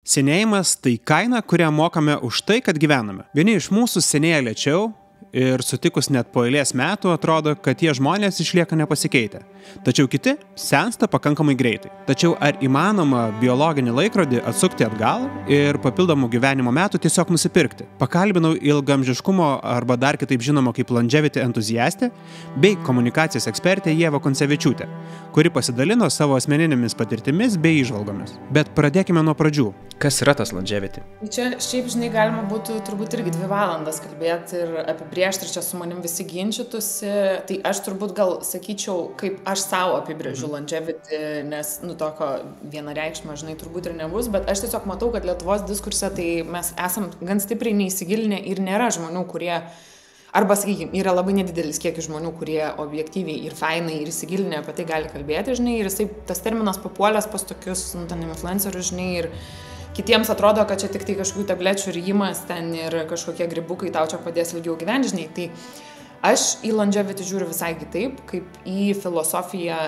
Senėjimas tai kaina, kurią mokame už tai, kad gyvename. Vieni iš mūsų senėja lėčiau ir sutikus net po eilės metų atrodo, kad tie žmonės išlieka nepasikeitę. Tačiau kiti sensta pakankamai greitai. Tačiau ar įmanoma biologinį laikrodį atsukti atgal ir papildomų gyvenimo metų tiesiog nusipirkti? Pakalbinau ilgaamžiškumo arba dar kitaip žinoma kaip longevity entuziastę bei komunikacijos ekspertę Ievą Koncevičiūtę, kuri pasidalino savo asmeninėmis patirtimis bei įžvalgomis. Bet pradėkime nuo pradžių. Kas yra tas longevity? Čia šiaip, žinai, galima būtų turbūt irgi 2 valandas kalbėti ir apibrėžti, ir čia su manim visi ginčytųsi. Tai aš turbūt gal sakyčiau, kaip aš savo apibrėžiu longevity, nes, tokio vienareikšmio, žinai, turbūt ir nebus, bet aš tiesiog matau, kad Lietuvos diskurse tai mes esam gan stipriai neįsigilinę ir nėra žmonių, kurie, arba, sakykime, yra labai nedidelis kiekis žmonių, kurie objektyviai ir fainai ir įsigilinę apie tai gali kalbėti, žinai, ir jisai, tas terminas papuolęs pas tokius, ten influencerius, žinai, ir kitiems atrodo, kad čia tik tai kažkokių tablečių rijimas ten ir kažkokie grybukai tau čia padės ilgiau gyventi, žinai. Tai aš į longevity žiūriu visai kitaip, kaip į filosofiją,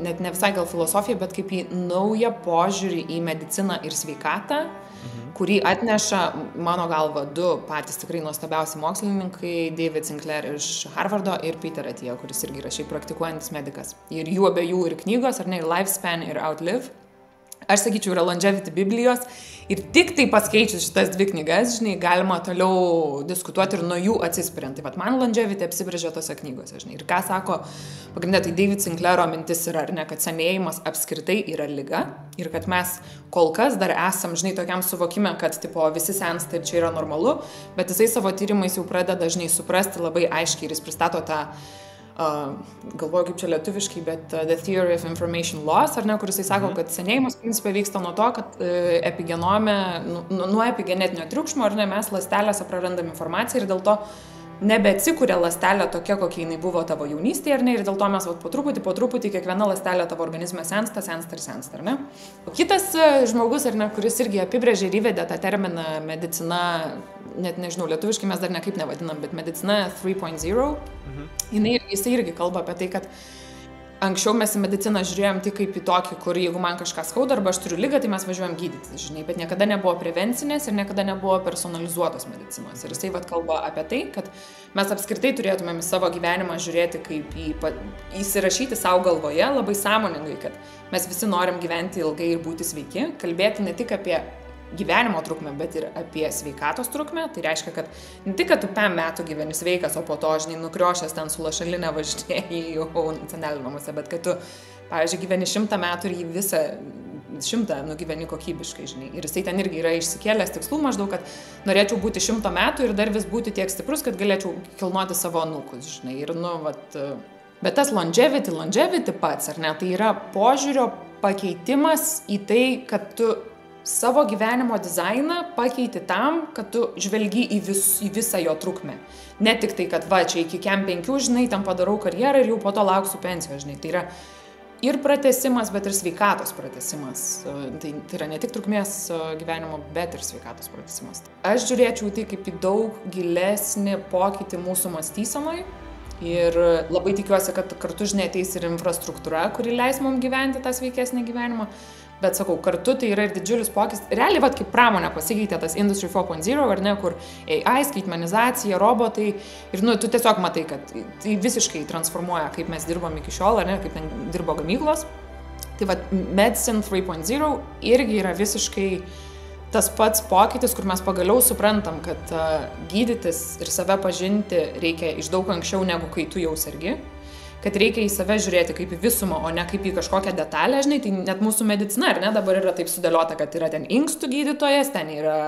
net ne visai gal filosofiją, bet kaip į naują požiūrį į mediciną ir sveikatą, kurį atneša, mano galva, 2 patys tikrai nuostabiausi mokslininkai, David Sinclair iš Harvardo ir Peter Attia, kuris irgi yra šiaip praktikuojantis medikas. Ir jų abiejų ir knygos, ar ne, ir Lifespan ir Outlive. Aš sakyčiau, yra longevity biblijos ir tik tai paskaičius šitas 2 knygas, žinai, galima toliau diskutuoti ir nuo jų atsispiriant. Tai vat man longevity apsibrėžia tose knygose, žinai. Ir ką sako, pagrindė, tai David Sinclairo mintis yra, ar ne, kad senėjimas apskritai yra liga ir kad mes kol kas dar esam, žinai, tokiam suvokime, kad tipo visi sensta ir čia yra normalu, bet jisai savo tyrimais jau pradeda dažnai suprasti labai aiškiai ir jis pristato tą galvoju kaip čia lietuviškai, bet The Theory of Information Loss, ar ne, kuris sako, kad senėjimas principė vyksta nuo to, kad epigenome, nuo epigenetinio triukšmo, ar ne, mes ląstelėse prarandam informaciją ir dėl to nebeatsikuria ląstelė tokia, kokia jinai buvo tavo jaunystėje, ar ne, ir dėl to mes po truputį kiekviena ląstelė tavo organizme sensta, ar ne. O kitas žmogus, ar ne, kuris irgi apibrėžė ir įvedė tą terminą medicina, net nežinau, lietuviškai mes dar nekaip nevadinam, bet medicina 3.0, jisai irgi kalba apie tai, kad anksčiau mes į mediciną žiūrėjom tik kaip į tokį, kur jeigu man kažką skauda arba aš turiu ligą, tai mes važiuojam gydyti, žinai, bet niekada nebuvo prevencinės ir niekada nebuvo personalizuotos medicinos. Ir jisai kalba apie tai, kad mes apskritai turėtumėm į savo gyvenimą žiūrėti kaip įsirašyti savo galvoje labai sąmoningai, kad mes visi norim gyventi ilgai ir būti sveiki, kalbėti ne tik apie gyvenimo trukmę, bet ir apie sveikatos trukmę. Tai reiškia, kad ne tik, kad tu 5 metų gyveni sveikas, o po to, žinai, nukriošęs ten su lašalinė važinėjai jau senelių namuose, bet kad tu, pavyzdžiui, gyveni 100 metų ir jį visą 100 nugyveni kokybiškai, žinai. Ir jisai ten irgi yra išsikėlęs tikslų maždaug, kad norėčiau būti 100 metų ir dar vis būti tiek stiprus, kad galėčiau kilnoti savo anūkus, žinai. Ir, bet tas longevity pats, ar ne, tai yra požiūrio pakeitimas į tai, kad tu savo gyvenimo dizainą pakeiti tam, kad tu žvelgi į visą jo trukmę. Ne tik tai, kad čia iki 5, žinai, tam padarau karjerą ir jau po to lauksiu pensijos, žinai. Tai yra ir pratęsimas, bet ir sveikatos pratęsimas. Tai yra ne tik trukmės gyvenimo, bet ir sveikatos pratęsimas. Aš žiūrėčiau tai kaip į daug gilesnį pokytį mūsų mąstysenoj. Ir labai tikiuosi, kad kartu, žinai, ateis ir infrastruktūra, kuri leis mums gyventi tą sveikesnį gyvenimą. Bet sakau, kartu tai yra ir didžiulis pokytis. Realiai, kaip pramonė pasikeitė tas Industry 4.0, ar ne, kur AI, skaitmenizacija, robotai. Ir, tu tiesiog matai, kad tai visiškai transformuoja, kaip mes dirbom iki šiol, ar ne, kaip ten dirbo gamyklos. Tai Medicine 3.0 irgi yra visiškai tas pats pokytis, kur mes pagaliau suprantam, kad gydytis ir save pažinti reikia iš daug anksčiau, negu kai tu jau sergi. Kad reikia į save žiūrėti kaip į visumą, o ne kaip į kažkokią detalę, žinai, tai net mūsų medicina, ar ne, dabar yra taip sudėliota, kad yra ten inkstų gydytojas, ten yra,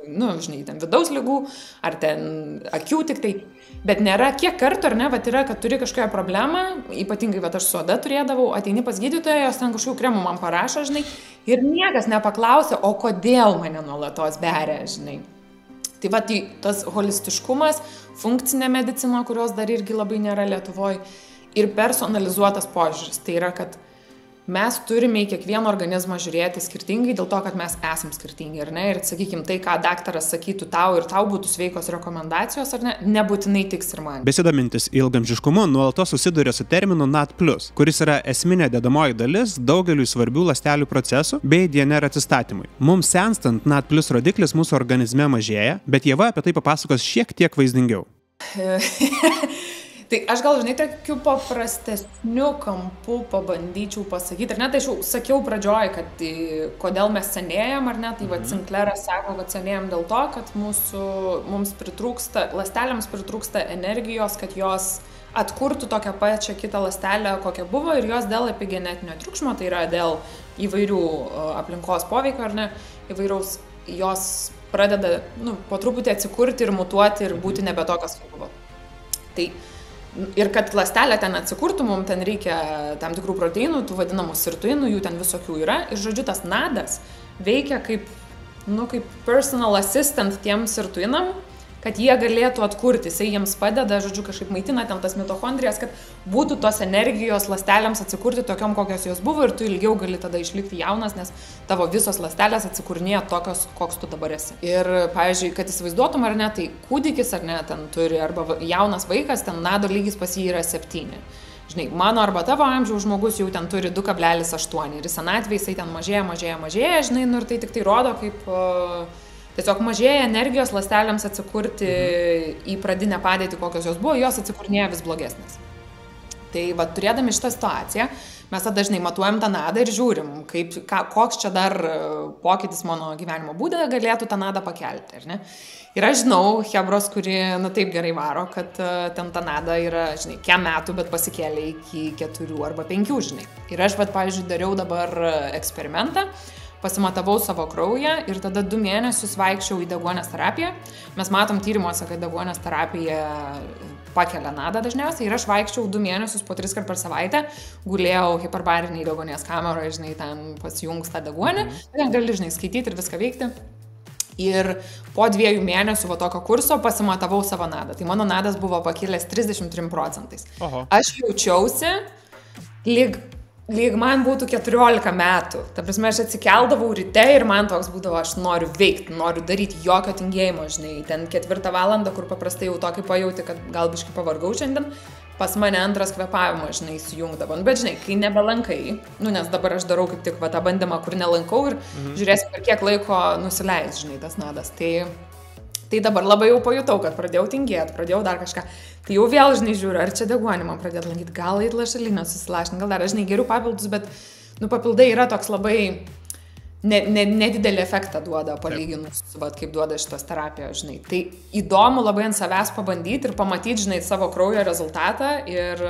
žinai, ten vidaus ligų, ar ten akių tik tai, bet nėra kiek kartų, ar ne, yra, kad turi kažkokią problemą, ypatingai, aš su oda turėdavau, ateini pas gydytoją, jos ten kažkokių kremų man parašo, žinai, ir niekas nepaklausė, o kodėl mane nuolatos beria, žinai. Tai tas holistiškumas, funkcinė medicina, kurios dar irgi labai nėra Lietuvoje, ir personalizuotas požiūris. Tai yra, kad mes turime į kiekvieną organizmą žiūrėti skirtingai dėl to, kad mes esam skirtingi, ar ne? Ir, sakykime, tai, ką daktaras sakytų tau ir tau būtų sveikos rekomendacijos, ar ne, nebūtinai tiks ir man. Besidomintis ilgamžiškumu nuolatos susiduria su terminu NAD+, kuris yra esminė dedamoji dalis daugeliui svarbių ląstelių procesų bei DNR atsistatymui. Mums senstant NAD+ rodiklis mūsų organizme mažėja, bet Ieva apie tai papasakos šiek tiek vaizdingiau. Tai aš gal, žinai, tokiu paprastesniu kampu pabandyčiau pasakyti, ar ne, tai aš jau sakiau pradžioj, kad kodėl mes senėjam, ar ne, tai va Sinclairas sako, kad senėjam dėl to, kad mums pritrūksta, ląstelėms pritrūksta energijos, kad jos atkurtų tokią pačią kitą ląstelę, kokia buvo, ir jos dėl epigenetinio triukšmo, tai yra dėl įvairių aplinkos poveikio, ar ne, įvairiaus, jos pradeda, po truputį atsikurti ir mutuoti ir būti nebe tokios, kaip buvo. Tai ir kad ląstelė ten atsikurtų, mums ten reikia tam tikrų proteinų, tų vadinamų sirtuinų, jų ten visokių yra. Ir žodžiu, tas nadas veikia kaip personal assistant tiem sirtuinam, kad jie galėtų atkurti. Jisai jiems padeda, žodžiu, kažkaip maitina ten tas mitochondrijas, kad būtų tos energijos ląstelėms atsikurti tokiom, kokios jos buvo, ir tu ilgiau gali tada išlikti jaunas, nes tavo visos ląstelės atsikurnėja tokios, koks tu dabar esi. Ir, pavyzdžiui, kad įsivaizduotum, ar ne, tai kūdikis, ar ne, ten turi, arba jaunas vaikas, ten nado lygis pas jį yra 7. Žinai, mano arba tavo amžiaus žmogus jau ten turi 2,8 ir senatvėje jisai ten mažėja, žinai, ir tai tik tai rodo, kaip tiesiog mažėja energijos ląstelėms atsikurti į pradinę padėtį, kokios jos buvo, jos atsikurnėja vis blogesnės. Tai va, turėdami šitą situaciją, mes dažnai matuojam tą nadą ir žiūrim, koks čia dar pokytis mano gyvenimo būdą galėtų tą nadą pakelti, ar ne? Ir aš žinau, hebros, kuri, taip gerai varo, kad ten ta nada yra, žinai, kiek metų, bet pasikėlė iki 4 arba 5, žinai. Ir aš, pavyzdžiui, dariau dabar eksperimentą, pasimatavau savo kraują ir tada 2 mėnesius vaikščiau į deguonies terapiją. Mes matom tyrimuose, kad deguonies terapija pakelia nadą dažniausiai, ir aš vaikščiau 2 mėnesius po 3 kart per savaitę, gulėjau hiperbariniai deguonies kameroje, žinai, ten pasijungs tą deguonį, ten gali, žinai, skaityti ir viską veikti. Ir po 2 mėnesių tokio kurso pasimatavau savo nadą. Tai mano nadas buvo pakilęs 33%. Aš jaučiausi lyg man būtų 14 metų. Ta prasme, aš atsikeldavau ryte ir man toks būdavo, aš noriu veikti, noriu daryti, jokio tingėjimo, žinai. Ten 4 valandą, kur paprastai jau tokį pajauti, kad gal biškai pavargau šiandien, pas mane antras kvėpavimas, žinai, įsijungdavo. Bet, žinai, kai nebelankai, nes dabar aš darau kaip tik tą bandymą, kur nelankau, ir žiūrėsiu, per kiek laiko nusileis, žinai, tas nadas. Tai dabar labai jau pajutau, kad pradėjau tingėti, pradėjau dar kažką. Tai jau vėl, žinai, žiūriu, ar čia deguonį man pradėti lankyti, gal eit lašelinę susilašinti, gal dar, žinai, geriu papildus, bet, papildai yra toks labai nedidelį efektą duoda palyginus, kaip duoda šitos terapijos, žinai. Tai įdomu labai ant savęs pabandyti ir pamatyti, žinai, savo kraujo rezultatą ir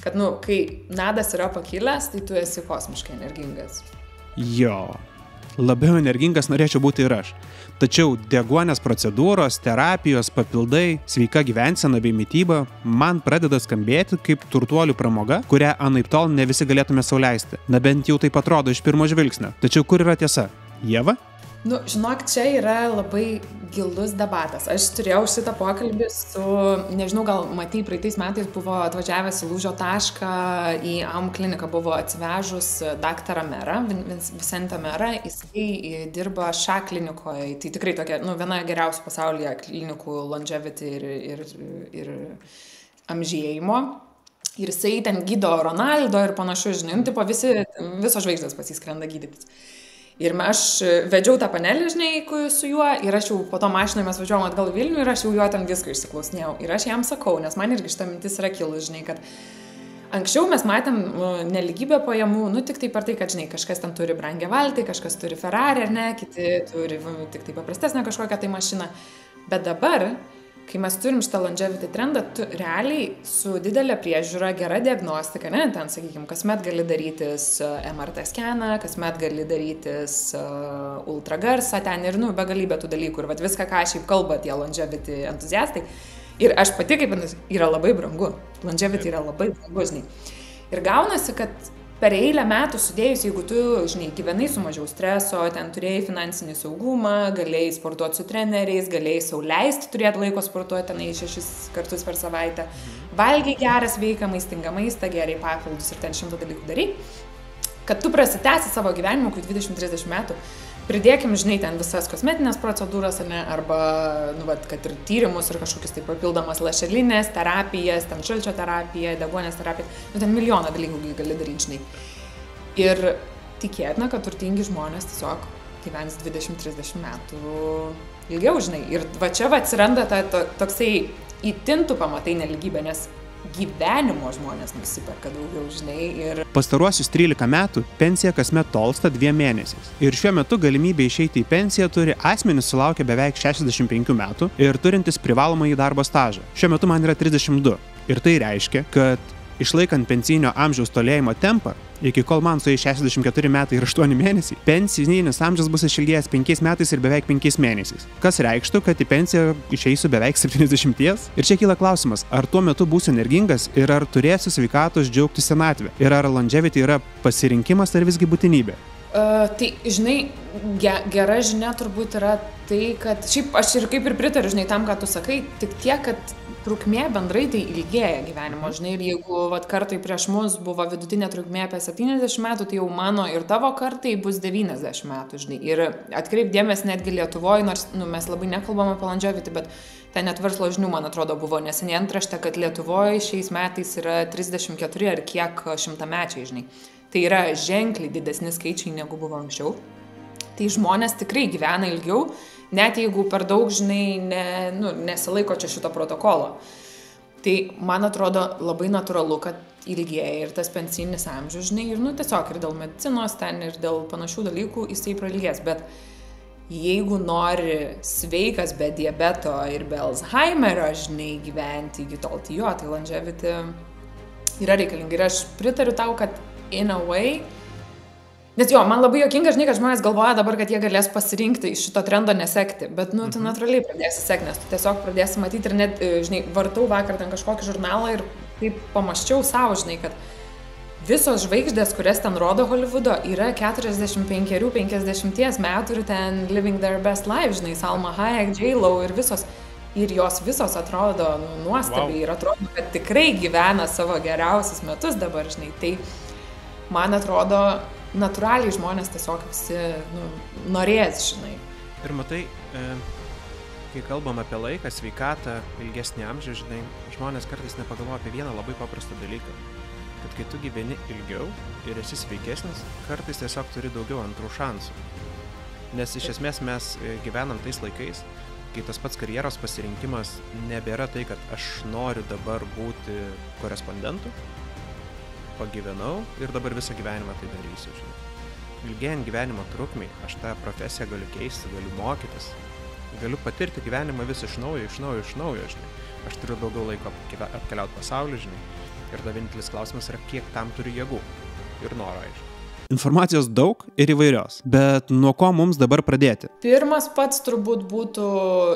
kad, kai nadas yra pakilęs, tai tu esi kosmiškai energingas. Jo, labiau energingas norėčiau būti ir aš. Tačiau deguonės procedūros, terapijos, papildai, sveika gyvensena bei mityba man pradeda skambėti kaip turtuolių pramoga, kurią anaiptol ne visi galėtume sau leisti. Na bent jau taip atrodo iš pirmo žvilgsnio. Tačiau kur yra tiesa? Ieva? Žinok, čia yra labai gilus debatas. Aš turėjau šitą pokalbį su, nežinau, gal matei, praeitais metais buvo atvažiavęs į Lūžio tašką, į AM kliniką buvo atsivežus daktarą Merą, Vicentą Merą, jisai dirba šią klinikoje, tai tikrai tokia, viena geriausių pasaulyje klinikų longevity ir amžėjimo. Ir jisai ten gydo Ronaldo ir panašių, žinai, visos žvaigždės pasiskrenda gydytis. Ir aš vedžiau tą panelį, žinai, su juo, ir aš jau po to mašinai mes važiuojom atgal į Vilnių ir aš jau juo ten viską išsiklausinėjau. Ir aš jam sakau, nes man irgi šita mintis yra kilus, žinai, kad anksčiau mes matėm neligybę pajamų, tik tai per tai, kad, žinai, kažkas ten turi brangią valtį, kažkas turi Ferrari, ar ne, kiti turi tik tai paprastesnę kažkokią tai mašiną. Bet dabar, kai mes turim šitą longevity trendą, tu realiai su didelė priežiūra, gera diagnostika, ne, ten, sakykime, kasmet gali darytis MRT skeną, kasmet gali darytis ultragarsą, ten ir, begalybė tų dalykų, ir viską, ką šiaip kalba tie longevity entuziastai. Ir aš pati, kaip yra labai brangu, longevity yra labai brangu, žinai. Ir gaunasi, kad per eilę metų sudėjus, jeigu tu, žinai, gyvenai su mažiau streso, ten turėjai finansinį saugumą, galėjai sportuoti su treneriais, galėjai sau leisti turėti laiko sportuoti tenai 6 kartus per savaitę, valgiai gerą, sveiką, maistingą maistą, gerai papildus ir ten 100 dalykų darai, kad tu prasitęsi savo gyvenimą, kai 20-30 metų, pridėkim, žinai, ten visas kosmetinės procedūras, ne, arba, nu, vat, kad ir tyrimus, ir kažkokius tai papildomas lašelinės terapijas, ten šalčio terapija, deguonės terapija, nu, ten milijoną dalykų gali daryti, žinai. Ir tikėtina, kad turtingi žmonės tiesiog gyvens 20-30 metų ilgiau, žinai. Ir va čia atsiranda toksai įtintų pamatai nelygybė, nes gyvenimo žmonės nusiperka daugiau, žinai. Ir pastaruosius 13 metų pensija kasmet tolsta 2 mėnesiais. Ir šiuo metu galimybę išeiti į pensiją turi asmenys sulaukę beveik 65 metų ir turintis privalomąjį darbo stažą. Šiuo metu man yra 32. Ir tai reiškia, kad išlaikant pensijinio amžiaus tolėjimo tempą, iki kol man suėjo 64 metai ir 8 mėnesiai, pensijinis amžius bus išilgėjęs 5 metais ir beveik 5 mėnesiais. Kas reikštų, kad į pensiją išeisiu beveik 70. Ir čia kyla klausimas, ar tuo metu būsiu energingas ir ar turėsiu sveikatos džiaugtis senatvę. Ir ar longevity yra pasirinkimas ar visgi būtinybė. Tai, žinai, gera žinia turbūt yra tai, kad šiaip aš ir kaip ir pritariu, žinai, tam, ką tu sakai, tik tiek, kad trukmė bendrai tai ilgėja gyvenimo, žinai, ir jeigu kartai prieš mus buvo vidutinė trukmė apie 70 metų, tai jau mano ir tavo kartai bus 90 metų, žinai. Ir atkreip dėmesį netgi Lietuvoje, nors mes labai nekalbam apie longevity, bet ten net verslo žinių, man atrodo, buvo neseniai antraštė, kad Lietuvoje šiais metais yra 34 ar kiek šimtamečiai, žinai. Tai yra ženkliai didesni skaičiai negu buvo anksčiau. Tai žmonės tikrai gyvena ilgiau, net jeigu per daug, žinai, nesilaiko čia šito protokolo. Tai, man atrodo, labai natūralu, kad ilgėja ir tas pensijinis amžius, žinai, ir tiesiog ir dėl medicinos ten, ir dėl panašių dalykų jisai prailgės. Bet jeigu nori sveikas be diabeto ir be Alzheimerio, žinai, gyventi iki tol, tai jo, tai longevity yra reikalinga. Ir aš pritariu tau, kad in a way, nes jo, man labai juokinga, žinai, kad žmonės galvoja dabar, kad jie galės pasirinkti iš šito trendo nesekti, bet, tu natūraliai pradėsi sekti, nes tu tiesiog pradėsi matyti ir net, žinai, vartau vakar ten kažkokį žurnalą ir taip pamaščiau savo, žinai, kad visos žvaigždės, kurias ten rodo Hollywoodo, yra 45-50 metų ir ten living their best life, žinai, Salma Hayek, J.Lo ir visos. Ir jos visos atrodo nuostabiai ir atrodo, kad tikrai gyvena savo geriausius metus dabar, žinai. Tai, man atrodo, natūraliai žmonės tiesiog visi norės, žinai. Ir matai, kai kalbam apie laiką, sveikatą, ilgesnį amžių, žinai, žmonės kartais nepagalvoja apie vieną labai paprastą dalyką. Kad kai tu gyveni ilgiau ir esi sveikesnis, kartais tiesiog turi daugiau antrų šansų. Nes iš esmės mes gyvenam tais laikais, kai tas pats karjeros pasirinkimas nebėra tai, kad aš noriu dabar būti korespondentu, pagyvenau ir dabar visą gyvenimą tai darysiu, žinai. Ilgėjant gyvenimo trukmei, aš tą profesiją galiu keisti, galiu mokytis, galiu patirti gyvenimą vis iš naujo, žinai. Aš turiu daugiau laiko apkeliauti pasaulį, žinai. Ir da vienintelis klausimas yra, kiek tam turi jėgų ir noro, aišku. Informacijos daug ir įvairios, bet nuo ko mums dabar pradėti? Pirmas pats turbūt būtų,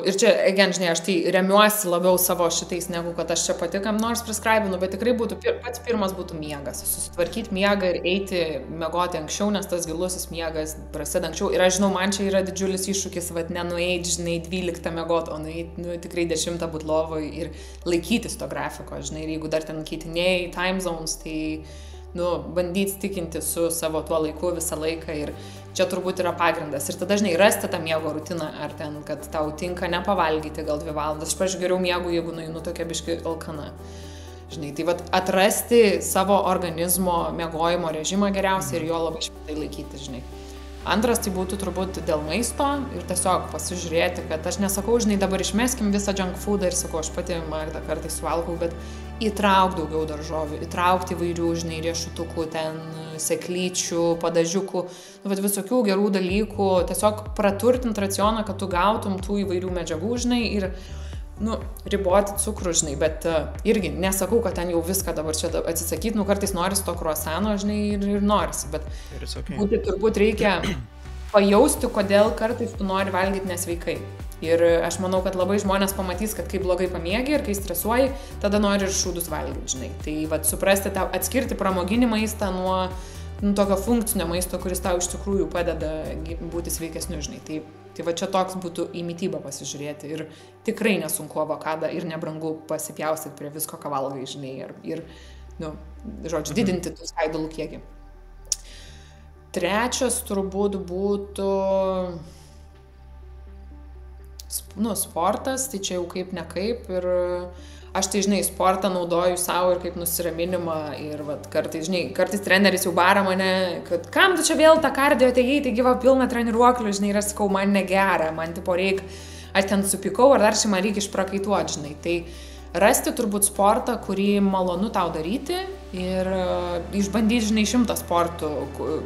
ir čia, žinai, aš tai remiuosi labiau savo šitais, negu kad aš čia pati kam nors prescribinu, bet tikrai būtų, pats pirmas būtų miegas. Susitvarkyti miegą ir eiti miegoti anksčiau, nes tas gilusis miegas prasideda anksčiau. Ir aš žinau, man čia yra didžiulis iššūkis, nenueiti, žinai, 12 miegoti, o nueiti, tikrai 10 būt lovoj ir laikytis to grafiko, žinai, ir jeigu dar ten keitinėjai time zones, tai bandyti stikinti su savo tuo laiku visą laiką ir čia turbūt yra pagrindas. Ir tada, žinai, rasti tą miego rutiną, ar ten, kad tau tinka nepavalgyti gal 2 valandas. Aš pavyzdžiui geriau miegu, jeigu nueinu tokia biški alkana. Žinai, tai atrasti savo organizmo miegojimo režimą geriausiai ir jo labai šventai laikyti, žinai. Antras tai būtų turbūt dėl maisto ir tiesiog pasižiūrėti, kad aš nesakau, žinai, dabar išmeskim visą junk foodą ir sakau, aš pati Magda kartais suvalgau, bet įtrauk daugiau daržovių, įtraukti įvairių, žinai, riešutukų, ten seklyčių, padažiukų, visokių gerų dalykų, tiesiog praturtint racioną, kad tu gautum tų įvairių medžiagų, žinai, ir riboti cukrų, žinai, bet irgi nesakau, kad ten jau viską dabar čia atsisakyti, kartais norisi to kruasano, žinai, ir norisi, bet turbūt reikia pajausti, kodėl kartais tu nori valgyti nesveikai. Ir aš manau, kad labai žmonės pamatys, kad kai blogai pamiegi ir kai stresuoji, tada nori ir šūdus valgyti, žinai. Tai suprasti, atskirti pramoginį maistą nuo tokio funkcinio maisto, kuris tau iš tikrųjų padeda būti sveikesniu, žinai. Tai čia toks būtų į mitybą pasižiūrėti ir tikrai nesunku avokadą ir nebrangu pasipjaustyti prie visko, ką valgai, žinai, ir žodžiu, didinti tų skaidulų kiekį. trečias turbūt būtų sportas, tai čia jau kaip ne kaip ir aš tai, žinai, sportą naudoju savo ir kaip nusiraminimą ir kartais treneris jau bara mane, kad kam tu čia vėl tą kardio atėjai, tai gyva pilna treniruoklių, žinai, ir aš sakau, man negera, man tipo reik, aš ten supykau, ar dar čia man reikia išprakaituoti, žinai, tai rasti turbūt sportą, kurį malonu tau daryti ir išbandyti, žinai, 100 sportų,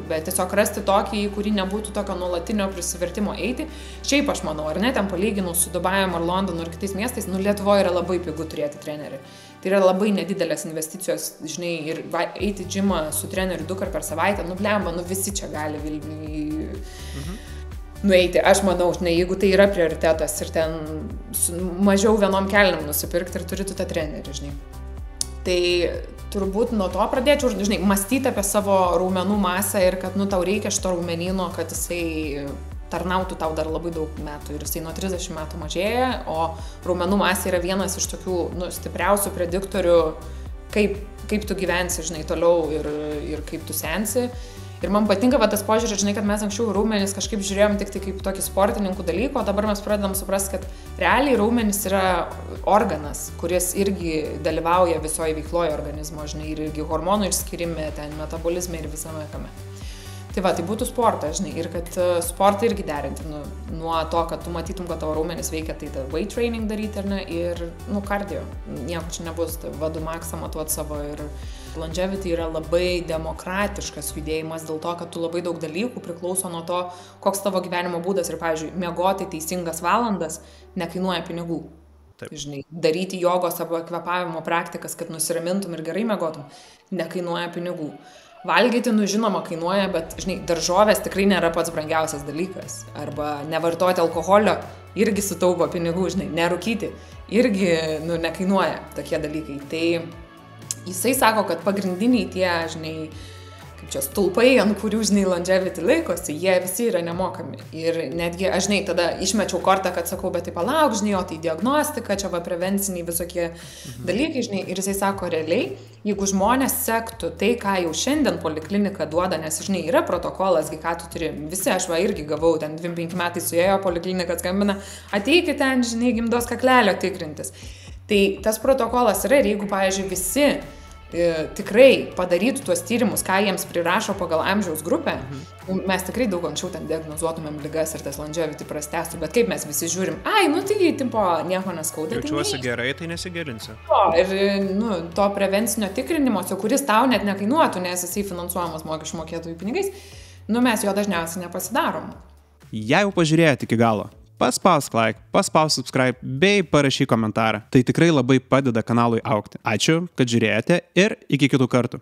bet tiesiog rasti tokį, kurį nebūtų tokio nuolatinio prisivertimo eiti. Šiaip aš manau, ar ne, ten palyginau su Dubajum ar Londonu ir kitais miestais, Lietuvoje yra labai pigu turėti trenerį. Tai yra labai nedidelės investicijos, žinai, ir eiti džimą su treneriu 2 kartus per savaitę, blemba, visi čia gali Vilniui nueiti. Aš manau, žinai, jeigu tai yra prioritetas ir ten mažiau vienom kelniam nusipirkti ir turi tu tą trenerį, žinai. Tai turbūt nuo to pradėčiau, žinai, mąstyti apie savo raumenų masę ir kad, tau reikia šito raumenyno, kad jisai tarnautų tau dar labai daug metų ir jisai nuo 30 metų mažėja, o raumenų masė yra vienas iš tokių, stipriausių prediktorių, kaip tu gyvensi, žinai, toliau ir kaip tu sensi. Ir man patinka tas požiūris, žinai, kad mes anksčiau raumenis kažkaip žiūrėjom tik tai kaip tokį sportininkų dalyką, o dabar mes pradedam suprasti, kad realiai raumenis yra organas, kuris irgi dalyvauja visoje veikloje organizmo, žinai, ir irgi hormonų išskirime, ten metabolizme ir visame kame. Tai tai būtų sportas, žinai, ir kad sportą irgi derinti nuo to, kad tu matytum, kad tavo raumenis veikia, tai weight training daryti, ar ne, ir, kardio. Nieko čia nebus, vadu maksą matuoti savo ir longevity yra labai demokratiškas judėjimas dėl to, kad tu labai daug dalykų priklauso nuo to, koks tavo gyvenimo būdas ir, pavyzdžiui, miegoti teisingas valandas nekainuoja pinigų. Taip. Žinai, daryti jogos arba kvėpavimo praktikas, kad nusiramintum ir gerai miegotum, nekainuoja pinigų. Valgyti, žinoma, kainuoja, bet, žinai, daržovės tikrai nėra pats brangiausias dalykas. Arba nevartoti alkoholio irgi sutaupo pinigų, žinai, nerūkyti irgi, nekainuoja tokie dalykai. Tai jisai sako, kad pagrindiniai tie, žinai, kaip čia stulpai, ant kurių, žinai, longevity laikosi, jie visi yra nemokami. Ir netgi, aš, žinai, tada išmečiau kortą, kad sakau, bet tai palauk, žinai, o tai diagnostika, čia prevenciniai visokie dalykai, žinai, ir jisai sako, realiai, jeigu žmonės sektų tai, ką jau šiandien poliklinika duoda, nes, žinai, yra protokolas, ką tu turi, visi, aš irgi gavau, ten 25 metai suėjo, poliklinika skambina, ateikit ten, žinai, gimdos kaklelio tikrintis. Tai tas protokolas yra ir jeigu, pavyzdžiui, visi tikrai padarytų tuos tyrimus, ką jiems prirašo pagal amžiaus grupę, mes tikrai daug anksčiau ten diagnozuotumėm ligas ir tas longevity prastestų, bet kaip mes visi žiūrim, tai tipo nieko neskauda. Jaučiuosi gerai, tai nesigerinsiu. Ir to prevencinio tikrinimo, kuris tau net nekainuotų, nes jisai finansuojamas mokesčių mokėtojų pinigais, mes jo dažniausiai nepasidarom. Jei jau pažiūrėjote iki galo, paspausk like, paspausk subscribe bei parašyk komentarą. Tai tikrai labai padeda kanalui augti. Ačiū, kad žiūrėjote ir iki kitų kartų.